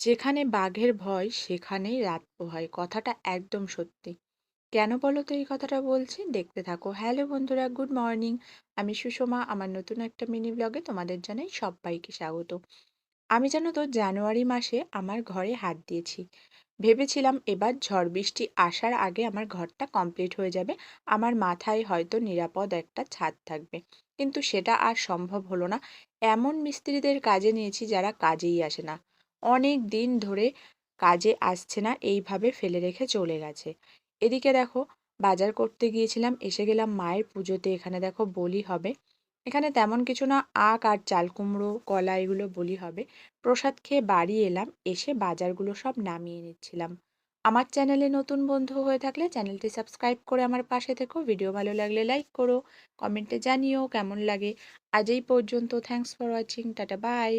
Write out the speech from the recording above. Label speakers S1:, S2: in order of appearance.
S1: যেখানে বাঘের ভয় সেখানেই রাত পোহায় কথাটা একদম সত্যি। কেন বলো তো এই কথাটা বলছি? দেখতে থাকো। হ্যালো বন্ধুরা, গুড মর্নিং। আমি সুষমা। আমার নতুন একটা মিনি ব্লগে তোমাদের জানাই সবাইকে স্বাগত। আমি জানো তো জানুয়ারি মাসে আমার ঘরে হাত দিয়েছি। ভেবেছিলাম এবার ঝড় বৃষ্টি আসার আগে আমার ঘরটা কমপ্লিট হয়ে যাবে। আমার মাথায় হয়তো নিরাপদ একটা ছাদ থাকবে। কিন্তু সেটা আর সম্ভব হলো না। এমন মিস্ত্রিদের কাজে নিয়েছি যারা কাজেই আসে না। অনেক দিন ধরে কাজে আসছে না, এইভাবে ফেলে রেখে চলে গেছে। এদিকে দেখো, বাজার করতে গিয়েছিলাম, এসে গেলাম মায়ের পুজোতে। এখানে দেখো বলি হবে। এখানে তেমন কিছু না, আখ আর চাল কুমড়ো কলা এগুলো বলি হবে। প্রসাদ খেয়ে বাড়ি এলাম, এসে বাজারগুলো সব নামিয়ে নিচ্ছিলাম। আমার চ্যানেলে নতুন বন্ধু হয়ে থাকলে চ্যানেলটি সাবস্ক্রাইব করে আমার পাশে থেকো। ভিডিও ভালো লাগলে লাইক করো, কমেন্টে জানিও কেমন লাগে। আজ এই পর্যন্ত। Thanks for watching. Tata bye.